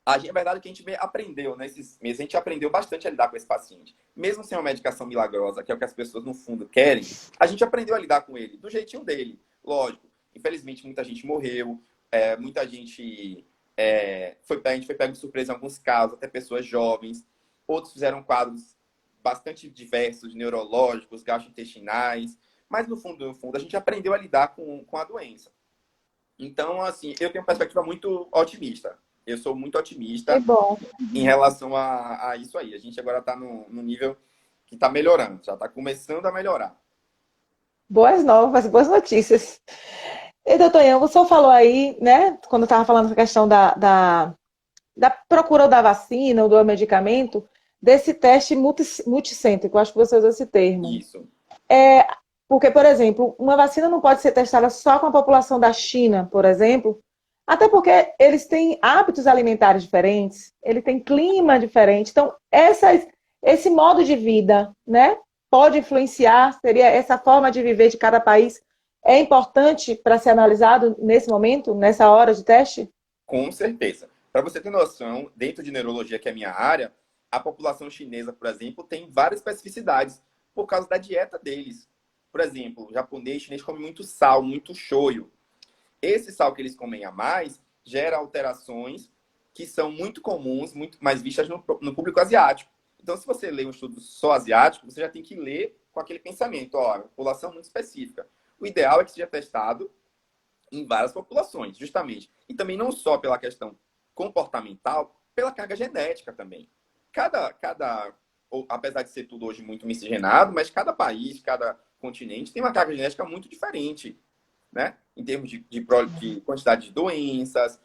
A verdade é que a gente aprendeu nesses meses, a gente aprendeu bastante a lidar com esse paciente. Mesmo sem uma medicação milagrosa, que é o que as pessoas no fundo querem, a gente aprendeu a lidar com ele, do jeitinho dele. Lógico, infelizmente muita gente morreu, muita gente a gente foi pego de surpresa em alguns casos, até pessoas jovens. Outros fizeram quadros bastante diversos, neurológicos, gastrointestinais. Mas no fundo, a gente aprendeu a lidar com a doença. Então, assim, eu tenho uma perspectiva muito otimista. Eu sou muito otimista em relação a isso aí. A gente agora está no nível que está melhorando, já está começando a melhorar. Boas novas, boas notícias. E, doutor Ian, você falou aí, né, quando estava falando essa questão da procura da vacina ou do medicamento, desse teste multicêntrico, acho que você usou esse termo. Isso. Porque, por exemplo, uma vacina não pode ser testada só com a população da China, por exemplo, até porque eles têm hábitos alimentares diferentes, eles têm clima diferente. Então, esse modo de vida, né, pode influenciar, seria essa forma de viver de cada país, é importante para ser analisado nesse momento, nessa hora de teste? Com certeza. Para você ter noção, dentro de neurologia, que é a minha área, a população chinesa, por exemplo, tem várias especificidades por causa da dieta deles. Por exemplo, o japonês, chinês come muito sal, muito shoyu. Esse sal que eles comem a mais gera alterações que são muito comuns, muito mais vistas no público asiático. Então, se você lê um estudo só asiático, você já tem que ler com aquele pensamento, população muito específica. O ideal é que seja testado em várias populações, justamente. E também não só pela questão comportamental, pela carga genética também. Apesar de ser tudo hoje muito miscigenado, mas cada país, cada continente tem uma carga genética muito diferente, né? Em termos de quantidade de doenças,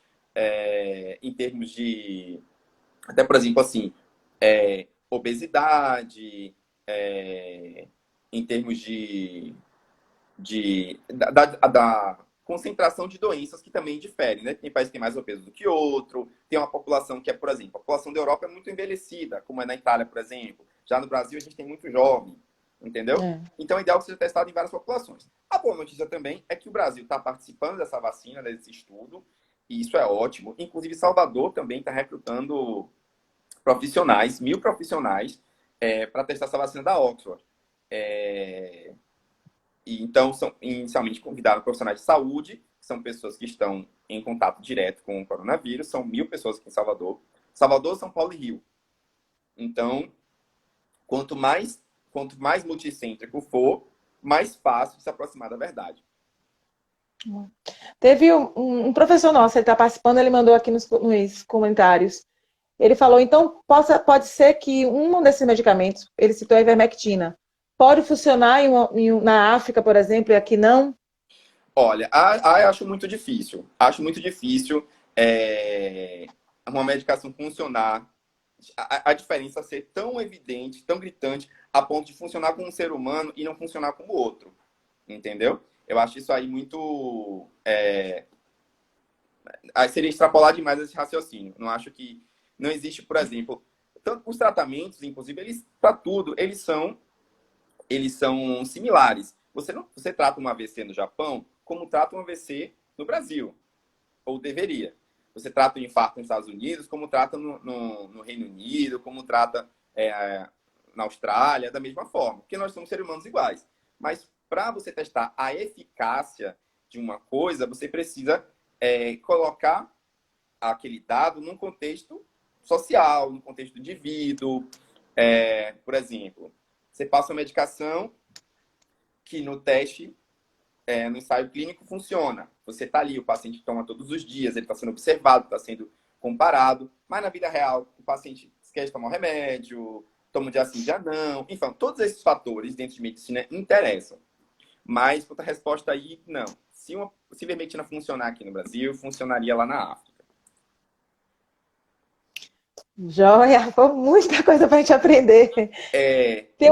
em termos de, até por exemplo, assim, obesidade, em termos da concentração de doenças que também diferem, né? Tem país que tem mais obeso do que outro, tem uma população que por exemplo, a população da Europa é muito envelhecida, como é na Itália, por exemplo. Já no Brasil a gente tem muito jovem, entendeu? Então é ideal que seja testado em várias populações. A boa notícia também é que o Brasil está participando dessa vacina, desse estudo, e isso é ótimo. Inclusive Salvador também está recrutando profissionais, 1.000 profissionais, para testar essa vacina da Oxford. É, e então, são inicialmente convidaram profissionais de saúde, que são pessoas que estão em contato direto com o coronavírus. São 1.000 pessoas aqui em Salvador. Salvador, São Paulo e Rio. Então, quanto mais, quanto mais multicêntrico for, mais fácil de se aproximar da verdade. Teve um professor nosso, ele está participando, ele mandou aqui nos comentários. Ele falou, então, pode ser que um desses medicamentos, ele citou a ivermectina, pode funcionar na África, por exemplo, e aqui não? Olha, eu acho muito difícil. Acho muito difícil uma medicação funcionar, a diferença ser tão evidente, tão gritante, a ponto de funcionar com um ser humano e não funcionar com o outro. Entendeu? Eu acho isso aí muito. Seria extrapolar demais esse raciocínio. Não acho que. Não existe, por exemplo. Tanto os tratamentos, inclusive, eles, para tudo, eles são similares. Você trata um AVC no Japão como trata um AVC no Brasil. Ou deveria. Você trata o infarto nos Estados Unidos como trata no Reino Unido, como trata na Austrália, da mesma forma. Porque nós somos seres humanos iguais. Mas para você testar a eficácia de uma coisa, você precisa colocar aquele dado num contexto social, no contexto do indivíduo. Por exemplo, você passa uma medicação que no teste, no ensaio clínico, funciona. Você está ali, o paciente toma todos os dias, ele está sendo observado, está sendo comparado, mas na vida real, o paciente esquece de tomar o remédio, toma um dia sim, dia não. Enfim, todos esses fatores dentro de medicina interessam. Mas, quanto à resposta aí, não. Se ivermectina funcionar aqui no Brasil, funcionaria lá na África. Joia, foi muita coisa para a gente aprender. Tem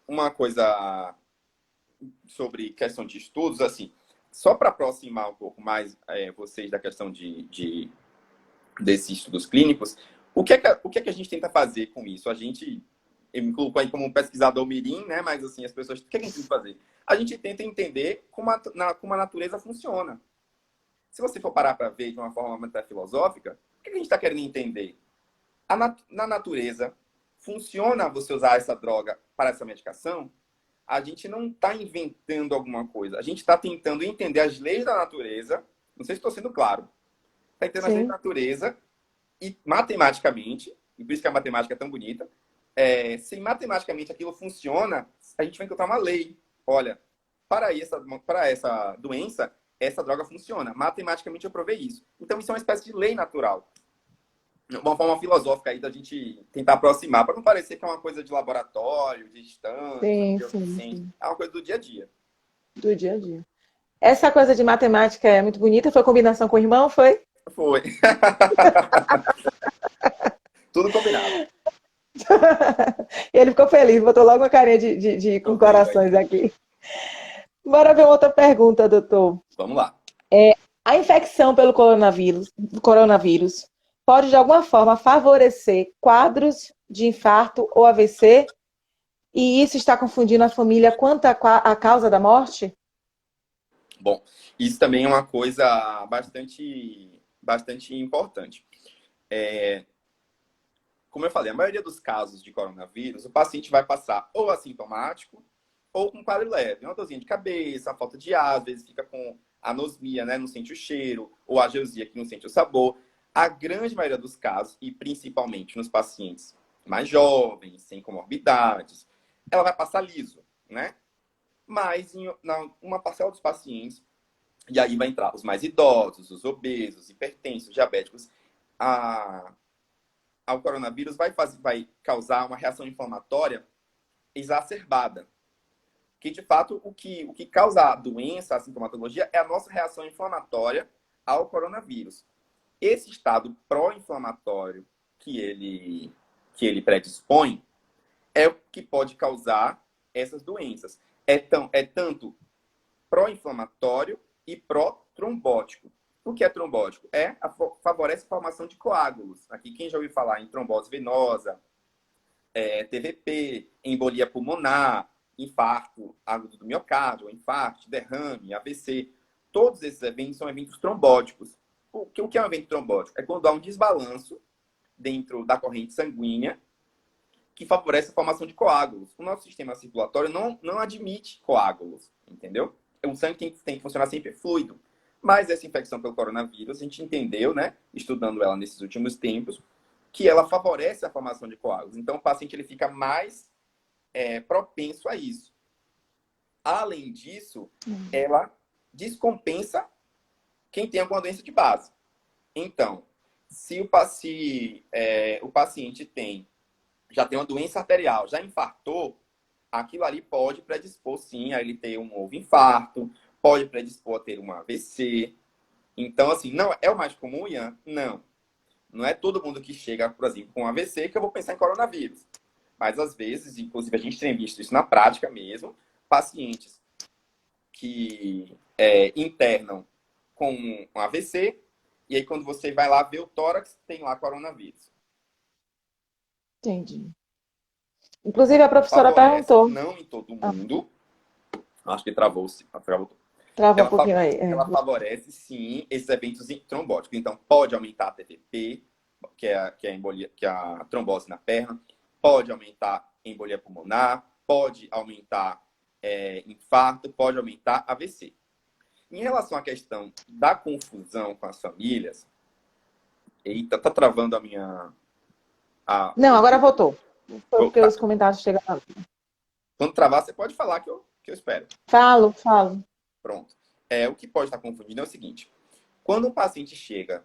uma coisa sobre questão de estudos, assim, só para aproximar um pouco mais vocês da questão desses estudos clínicos, o que é que a gente tenta fazer com isso? Eu me coloco aí como um pesquisador mirim, né? Mas assim, as pessoas, o que a gente tenta fazer? A gente tenta entender como a natureza funciona. Se você for parar para ver de uma forma metafilosófica, o que a gente está querendo entender? Na natureza, funciona você usar essa droga para essa medicação? A gente não está inventando alguma coisa. A gente está tentando entender as leis da natureza. Não sei se estou sendo claro. Está entendendo as leis da natureza e matematicamente, e por isso que a matemática é tão bonita, se matematicamente aquilo funciona, a gente vai encontrar uma lei. Olha, para essa doença, essa droga funciona. Matematicamente eu provei isso. Então isso é uma espécie de lei natural. Uma forma filosófica aí da gente tentar aproximar, para não parecer que é uma coisa de laboratório, distante, sim. é uma coisa do dia a dia. Do dia a dia. Essa coisa de matemática é muito bonita. Foi combinação com o irmão, foi? Foi. Tudo combinado. Ele ficou feliz, botou logo uma carinha com corações aqui. Bora ver outra pergunta, doutor. Vamos lá. A infecção pelo coronavírus pode, de alguma forma, favorecer quadros de infarto ou AVC? E isso está confundindo a família quanto à causa da morte? Bom, isso também é uma coisa bastante importante. Como eu falei, a maioria dos casos de coronavírus, o paciente vai passar ou assintomático ou com quadro leve. Uma dorzinha de cabeça, falta de ar, às vezes fica com anosmia, né? Não sente o cheiro, ou ageusia, que não sente o sabor. A grande maioria dos casos, e principalmente nos pacientes mais jovens, sem comorbidades, ela vai passar liso, né? Mas uma parcela dos pacientes, e aí vai entrar os mais idosos, os obesos, hipertensos, diabéticos, ao coronavírus vai causar uma reação inflamatória exacerbada. Que, de fato, o que causa a doença, a sintomatologia, é a nossa reação inflamatória ao coronavírus. Esse estado pró-inflamatório que ele predispõe é o que pode causar essas doenças. É tanto pró-inflamatório e pró-trombótico. O que é trombótico? Favorece a formação de coágulos. Aqui, quem já ouviu falar em trombose venosa, TVP, embolia pulmonar, infarto agudo do miocárdio, infarto, derrame, AVC. Todos esses eventos são eventos trombóticos. O que é um evento trombótico? É quando há um desbalanço dentro da corrente sanguínea que favorece a formação de coágulos. O nosso sistema circulatório não admite coágulos, entendeu? O sangue tem que funcionar sempre fluido. Mas essa infecção pelo coronavírus, a gente entendeu, né, estudando ela nesses últimos tempos, que ela favorece a formação de coágulos. Então, o paciente ele fica mais propenso a isso. Além disso, ela descompensa quem tem alguma doença de base. Então, se o paciente já tem uma doença arterial, já infartou, aquilo ali pode predispor, sim, a ele ter um novo infarto, pode predispor a ter um AVC. Então, assim, não é o mais comum, Ian? Não. Não é todo mundo que chega, por exemplo, com um AVC que eu vou pensar em coronavírus. Mas, às vezes, inclusive, a gente tem visto isso na prática mesmo, pacientes que internam com um AVC, e aí quando você vai lá ver o tórax, tem lá coronavírus. Entendi. Inclusive, a professora Favorece, perguntou. não em todo mundo, acho que travou-se. Trava um pouquinho aí. Ela favorece, sim, esses eventos trombóticos. Então, pode aumentar a TTP, que é a embolia, que é a trombose na perna, pode aumentar a embolia pulmonar, pode aumentar infarto, pode aumentar AVC. Em relação à questão da confusão com as famílias, eita, tá travando a minha... Não, agora voltou. Foi porque os comentários chegaram. Quando travar, você pode falar que eu espero. Falo. Pronto. O que pode estar confundindo é o seguinte. Quando um paciente chega,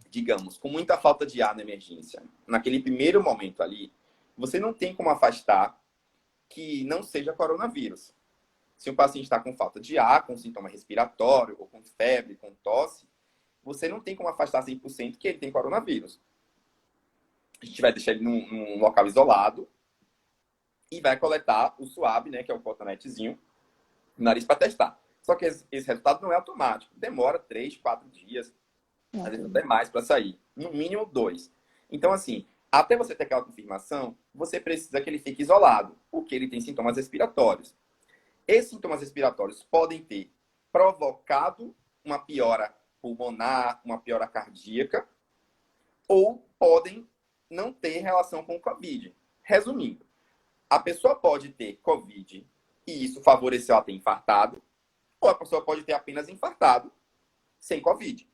digamos, com muita falta de ar na emergência, naquele primeiro momento ali, você não tem como afastar que não seja coronavírus. Se um paciente está com falta de ar, com sintoma respiratório, ou com febre, com tosse, você não tem como afastar 100% que ele tem coronavírus. A gente vai deixar ele num local isolado e vai coletar o suave, né, que é o cotonetezinho, no nariz para testar. Só que esse resultado não é automático. Demora 3, 4 dias, às vezes até mais para sair. No mínimo 2. Então, assim, até você ter aquela confirmação, você precisa que ele fique isolado, porque ele tem sintomas respiratórios. Esses sintomas respiratórios podem ter provocado uma piora pulmonar, uma piora cardíaca, ou podem não ter relação com o Covid. Resumindo, a pessoa pode ter Covid e isso favoreceu ela ter infartado, ou a pessoa pode ter apenas infartado sem Covid.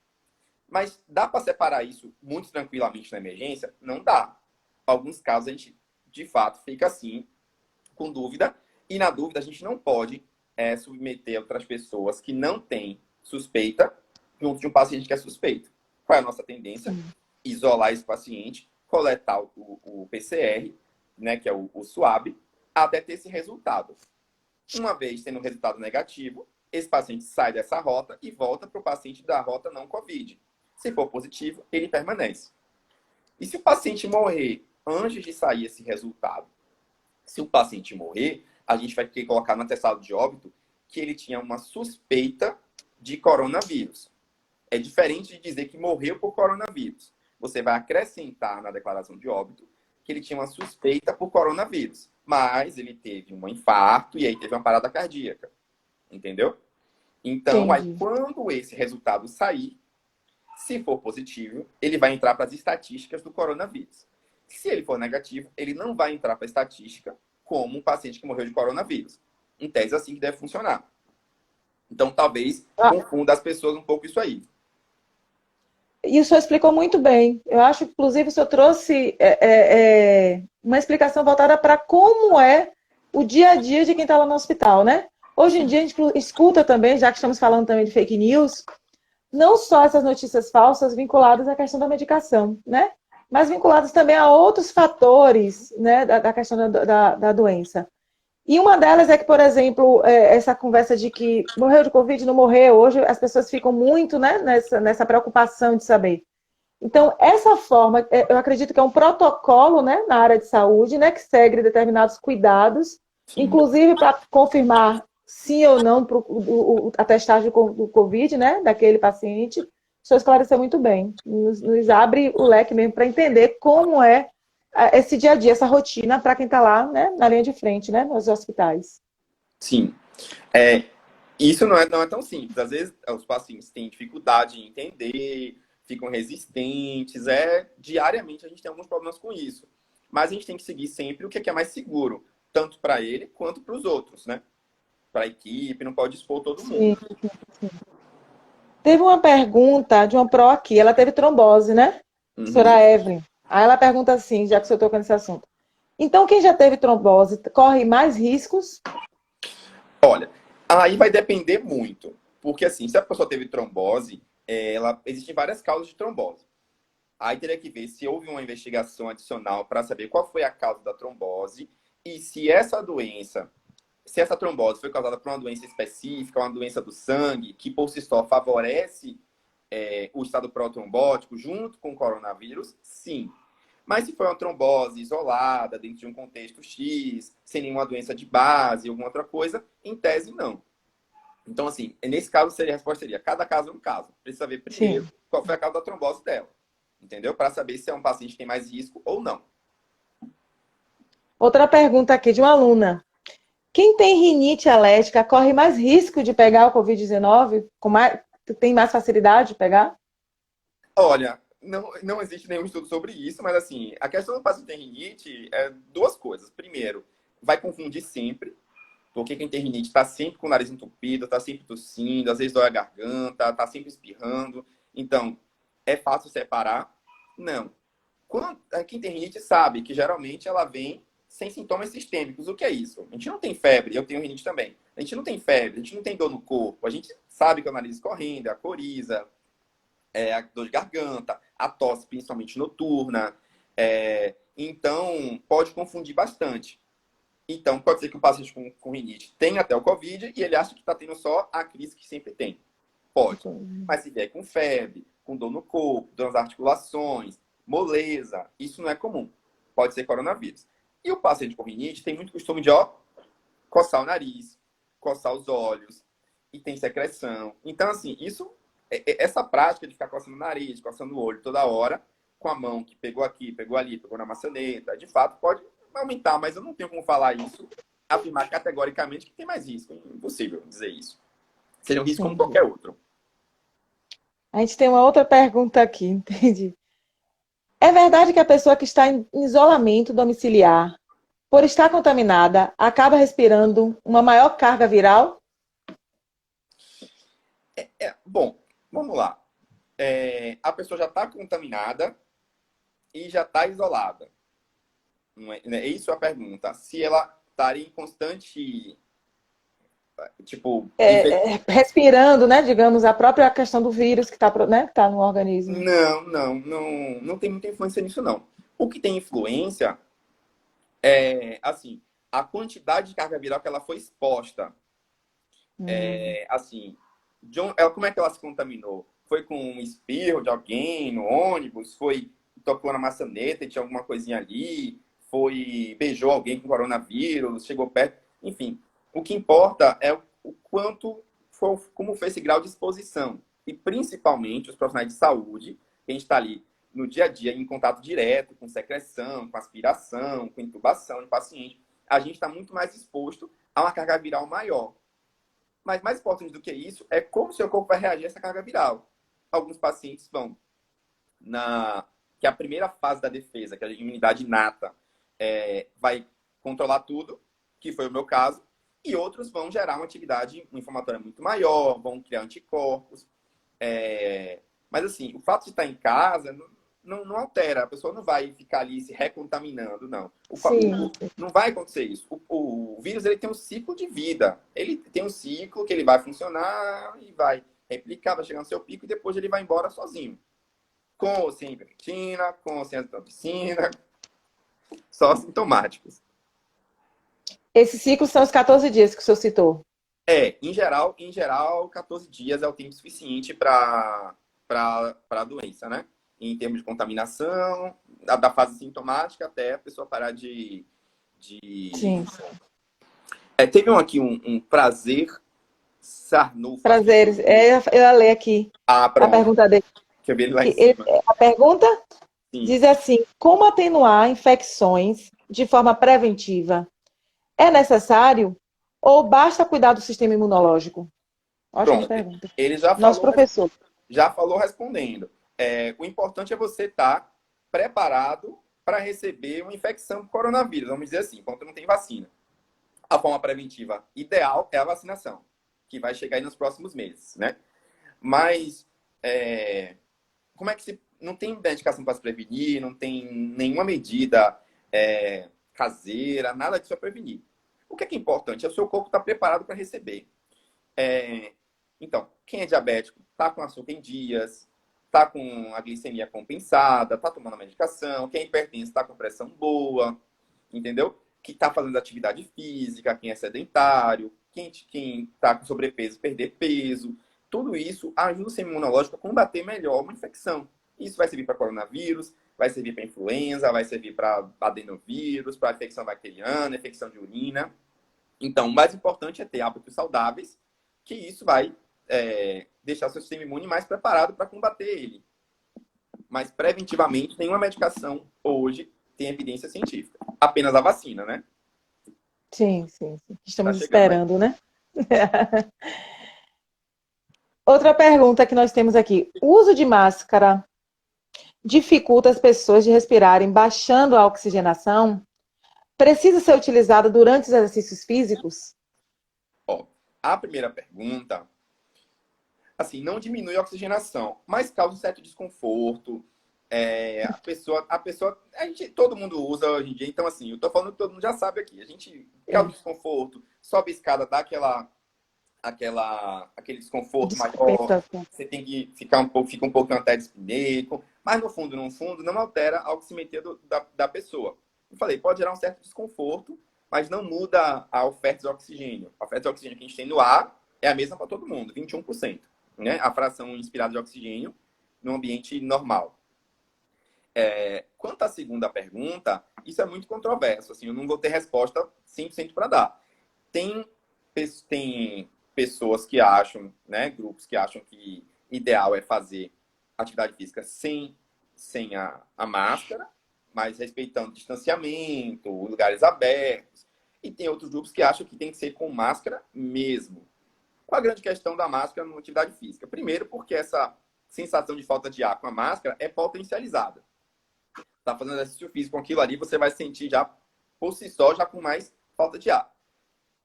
Mas dá para separar isso muito tranquilamente na emergência? Não dá. Em alguns casos a gente, de fato, fica assim, com dúvida, e na dúvida a gente não pode submeter outras pessoas que não têm suspeita junto de um paciente que é suspeito. Qual é a nossa tendência? Isolar esse paciente, coletar o PCR, né, que é o SWAB, até ter esse resultado. Uma vez tendo um resultado negativo, esse paciente sai dessa rota e volta para o paciente da rota não COVID. Se for positivo, ele permanece. E se o paciente morrer antes de sair esse resultado? Se o paciente morrer, a gente vai ter que colocar no atestado de óbito que ele tinha uma suspeita de coronavírus. É diferente de dizer que morreu por coronavírus. Você vai acrescentar na declaração de óbito que ele tinha uma suspeita por coronavírus, mas ele teve um infarto e aí teve uma parada cardíaca. Entendeu? Então, aí, quando esse resultado sair, se for positivo, ele vai entrar para as estatísticas do coronavírus. Se ele for negativo, ele não vai entrar para a estatística como um paciente que morreu de coronavírus. Em tese, assim que deve funcionar. Então, talvez confunda as pessoas um pouco isso aí. E o senhor explicou muito bem. Eu acho que, inclusive, o senhor trouxe uma explicação voltada para como é o dia a dia de quem está lá no hospital, né? Hoje em dia, a gente escuta também, já que estamos falando também de fake news, não só essas notícias falsas vinculadas à questão da medicação, né? Mas vinculadas também a outros fatores, né, da questão da doença. E uma delas é que, por exemplo, essa conversa de que morreu de Covid, não morreu, hoje as pessoas ficam muito, né, nessa preocupação de saber. Então, essa forma, eu acredito que é um protocolo, né, na área de saúde, né, que segue determinados cuidados, sim, inclusive para confirmar sim ou não a testagem do Covid, né, daquele paciente. O senhor esclareceu muito bem. Nos abre o leque mesmo para entender como é esse dia a dia, essa rotina para quem está lá, né, na linha de frente, né, nos hospitais. Sim. Isso não é tão simples. Às vezes os pacientes têm dificuldade em entender, ficam resistentes. Diariamente a gente tem alguns problemas com isso. Mas a gente tem que seguir sempre o que é mais seguro, tanto para ele quanto para os outros, né? Para a equipe, não pode expor todo Sim, mundo. sim. Teve uma pergunta de uma pró aqui, ela teve trombose, né? Uhum. Professora Evelyn. Aí ela pergunta assim, já que o senhor tocou nesse assunto. Então, quem já teve trombose corre mais riscos? Olha, aí vai depender muito. Porque, assim, se a pessoa teve trombose, existem várias causas de trombose. Aí teria que ver se houve uma investigação adicional para saber qual foi a causa da trombose e se essa trombose foi causada por uma doença específica, uma doença do sangue, que por si só favorece o estado protrombótico junto com o coronavírus, sim. Mas se foi uma trombose isolada, dentro de um contexto X, sem nenhuma doença de base, alguma outra coisa, em tese, não. Então, assim, nesse caso, a resposta seria: cada caso é um caso. Precisa ver primeiro Sim. qual foi a causa da trombose dela. Entendeu? Para saber se é um paciente que tem mais risco ou não. Outra pergunta aqui de uma aluna. Quem tem rinite alérgica corre mais risco de pegar o Covid-19? Tem mais facilidade de pegar? Olha, não existe nenhum estudo sobre isso, mas assim, a questão do paciente que tem rinite é duas coisas. Primeiro, vai confundir sempre, porque quem tem rinite está sempre com o nariz entupido, está sempre tossindo, às vezes dói a garganta, está sempre espirrando. Então, é fácil separar? Não. Quem tem rinite sabe que geralmente ela vem sem sintomas sistêmicos. O que é isso? A gente não tem febre, eu tenho rinite também. A gente não tem febre, a gente não tem dor no corpo, a gente sabe que é o nariz escorrendo, é a coriza, é a dor de garganta, a tosse principalmente noturna. Então, pode confundir bastante. Então, pode ser que o paciente com rinite tenha até o Covid e ele acha que está tendo só a crise que sempre tem. Pode. Mas se vier com febre, com dor no corpo, dor nas articulações, moleza, isso não é comum. Pode ser coronavírus. E o paciente com rinite tem muito costume de, coçar o nariz, coçar os olhos, e tem secreção. Então, assim, essa prática de ficar coçando o nariz, coçando o olho toda hora, com a mão que pegou aqui, pegou ali, pegou na maçaneta, de fato pode aumentar, mas eu não tenho como falar isso, afirmar categoricamente que tem mais risco. É impossível dizer isso. Seria um risco como Entendi. qualquer outro. A gente tem uma outra pergunta aqui, entendi. É verdade que a pessoa que está em isolamento domiciliar, por estar contaminada, acaba respirando uma maior carga viral? Bom, vamos lá. A pessoa já está contaminada e já está isolada. Não é isso a pergunta. Se ela estaria em constante, tipo, Respirando, né? Digamos, a própria questão do vírus que está, né, que tá no organismo. não tem muita influência nisso, não. O que tem influência assim, a quantidade de carga viral que ela foi exposta. Assim, como é que ela se contaminou? Foi com um espirro de alguém no ônibus? Tocou na maçaneta e tinha alguma coisinha ali? Beijou alguém com coronavírus? Chegou perto? Enfim, o que importa é o quanto, como foi esse grau de exposição. E principalmente os profissionais de saúde, que a gente está ali no dia a dia em contato direto com secreção, com aspiração, com intubação de paciente, a gente está muito mais exposto a uma carga viral maior. Mas mais importante do que isso é como o seu corpo vai reagir a essa carga viral. Alguns pacientes vão que é a primeira fase da defesa, que é a imunidade inata, vai controlar tudo, que foi o meu caso, e outros vão gerar uma atividade inflamatória muito maior, vão criar anticorpos. Mas assim, o fato de estar em casa não altera, a pessoa não vai ficar ali se recontaminando, não. Sim. Não vai acontecer isso. O vírus ele tem um ciclo de vida. Ele tem um ciclo que ele vai funcionar e vai replicar, vai chegar no seu pico e depois ele vai embora sozinho. Com ou sem ivermectina, com ou sem azitromicina, só sintomáticos. Esses ciclos são os 14 dias que o senhor citou. Em geral, 14 dias é o tempo suficiente para a doença, né? Em termos de contaminação, da fase sintomática até a pessoa parar de... Sim. Teve um prazer Sarnuf. Prazeres. Eu ia ler aqui a Pronto. pergunta dele. Que eu vi ele lá em cima. A pergunta Sim. diz assim: como atenuar infecções de forma preventiva? É necessário ou basta cuidar do sistema imunológico? Ótima Pronto. pergunta. Ele já Nosso falou, professor. já falou respondendo. O importante é você estar preparado para receber uma infecção por coronavírus, vamos dizer assim, enquanto não tem vacina. A forma preventiva ideal é a vacinação, que vai chegar aí nos próximos meses, né? Mas, como é que se... Não tem medicação para se prevenir, não tem nenhuma medida caseira, nada disso para prevenir. O que é importante? É o seu corpo estar preparado para receber. Então, quem é diabético, está com açúcar em dias, está com a glicemia compensada, está tomando a medicação, quem é hipertenso está com pressão boa, entendeu? Que está fazendo atividade física, quem é sedentário, quem está com sobrepeso, perder peso. Tudo isso ajuda o sistema imunológico a combater melhor uma infecção. Isso vai servir para coronavírus, vai servir para influenza, vai servir para adenovírus, para infecção bacteriana, infecção de urina. Então, o mais importante é ter hábitos saudáveis, que isso vai deixar seu sistema imune mais preparado para combater ele. Mas, preventivamente, nenhuma medicação hoje tem evidência científica. Apenas a vacina, né? Sim. Estamos Tá esperando, né? Outra pergunta que nós temos aqui. O uso de máscara dificulta as pessoas de respirarem, baixando a oxigenação? Precisa ser utilizado durante os exercícios físicos? A primeira pergunta, assim, não diminui a oxigenação, mas causa um certo desconforto. Todo mundo usa hoje em dia, então assim, eu tô falando que todo mundo já sabe aqui. A gente causa desconforto, sobe a escada, dá aquele desconforto maior, você tem que fica um pouquinho até dispneico, mas no fundo não altera a oximetria da pessoa. Eu falei, pode gerar um certo desconforto, mas não muda a oferta de oxigênio. A oferta de oxigênio que a gente tem no ar é a mesma para todo mundo, 21%, né? A fração inspirada de oxigênio no ambiente normal. Quanto à segunda pergunta, isso é muito controverso, assim, eu não vou ter resposta 100% para dar. Tem pessoas que acham, né, grupos que acham que ideal é fazer atividade física sem a máscara, mas respeitando distanciamento, lugares abertos. E tem outros grupos que acham que tem que ser com máscara mesmo. Qual a grande questão da máscara na atividade física? Primeiro, porque essa sensação de falta de ar com a máscara é potencializada. Tá fazendo exercício físico com aquilo ali, você vai sentir já, por si só, já com mais falta de ar.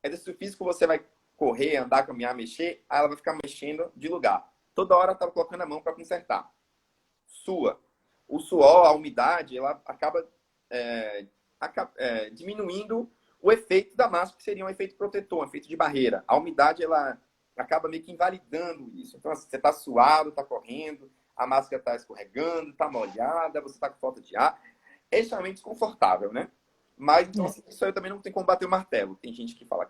Exercício físico, você vai correr, andar, caminhar, mexer, aí ela vai ficar mexendo de lugar. Toda hora tá colocando a mão para consertar. O suor, a umidade, ela acaba diminuindo o efeito da máscara, que seria um efeito protetor, um efeito de barreira. A umidade, ela acaba meio que invalidando isso. Então, assim, você está suado, está correndo, a máscara está escorregando, está molhada, você está com falta de ar. É extremamente desconfortável, né? Mas, então, assim, isso aí também não tem como bater o martelo. Tem gente que fala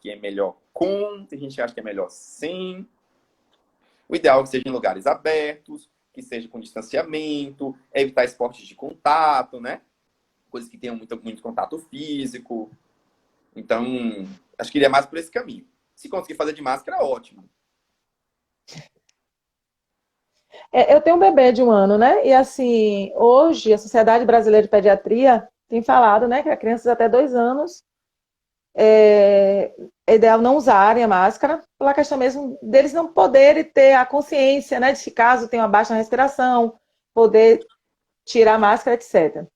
que é melhor com, tem gente que acha que é melhor sem. O ideal é que seja em lugares abertos, que seja com distanciamento, evitar esportes de contato, né? Coisas que tenham muito contato físico. Então, acho que iria mais por esse caminho. Se conseguir fazer de máscara, ótimo. Eu tenho um bebê de 1 ano, né? E assim, hoje a Sociedade Brasileira de Pediatria tem falado, né, que as crianças até 2 anos é ideal não usarem a máscara, pela questão mesmo deles não poderem ter a consciência, né, de se caso tem uma baixa respiração, poder tirar a máscara, etc.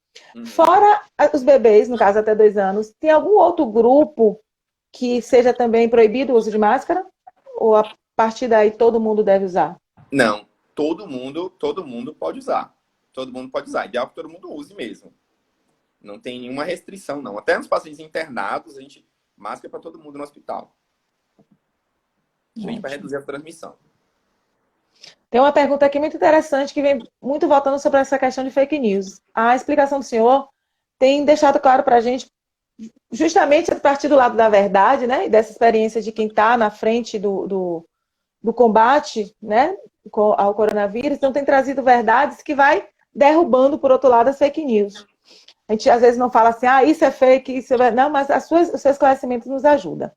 Fora os bebês, no caso até 2 anos, tem algum outro grupo que seja também proibido o uso de máscara? Ou a partir daí todo mundo deve usar? Não, todo mundo pode usar. Todo mundo pode usar. Ideal que todo mundo use mesmo. Não tem nenhuma restrição, não. Até nos pacientes internados, máscara para todo mundo no hospital. Para reduzir a transmissão. Tem uma pergunta aqui muito interessante que vem muito voltando sobre essa questão de fake news. A explicação do senhor tem deixado claro para a gente, justamente a partir do lado da verdade, né, e dessa experiência de quem está na frente do combate, né, ao coronavírus, então tem trazido verdades que vai derrubando, por outro lado, as fake news. A gente às vezes não fala assim, isso é fake, isso é... Não, mas os seus conhecimentos nos ajudam.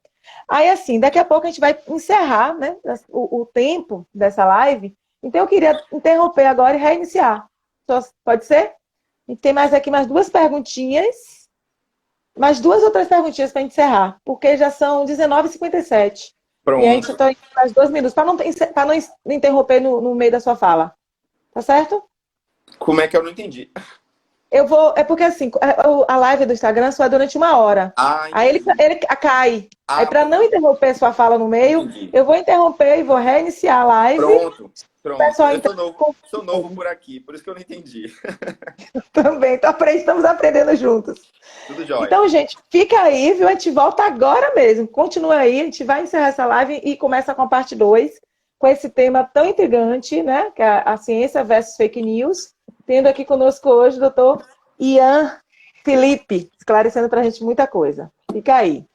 Aí, assim, daqui a pouco a gente vai encerrar, né, o tempo dessa live. Então, eu queria interromper agora e reiniciar. Pode ser? A gente tem mais aqui mais 2 perguntinhas. Mais 2 ou 3 perguntinhas para encerrar, porque já são 19h57. Pronto. E a gente está em mais 2 minutos, para não interromper no meio da sua fala. Tá certo? Como é que eu não entendi? Eu vou. É porque assim, a live do Instagram só é durante 1 hora. Ah, Aí ele entendi. cai. Aí, Ah, para não interromper sua fala no meio, entendi. eu vou interromper e vou reiniciar a live. Pronto, O pronto. pessoal Eu então sou novo por aqui, por isso que eu não entendi. também. Então, estamos aprendendo juntos. Tudo jóia. Então, gente, fica aí, viu? A gente volta agora mesmo. Continua aí, a gente vai encerrar essa live e começa com a parte 2, com esse tema tão intrigante, né? Que é a ciência versus fake news. Tendo aqui conosco hoje o doutor Ian Felipe, esclarecendo para a gente muita coisa. Fica aí.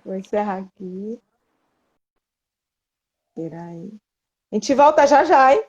Vou encerrar aqui. Espera aí. A gente volta já já, hein?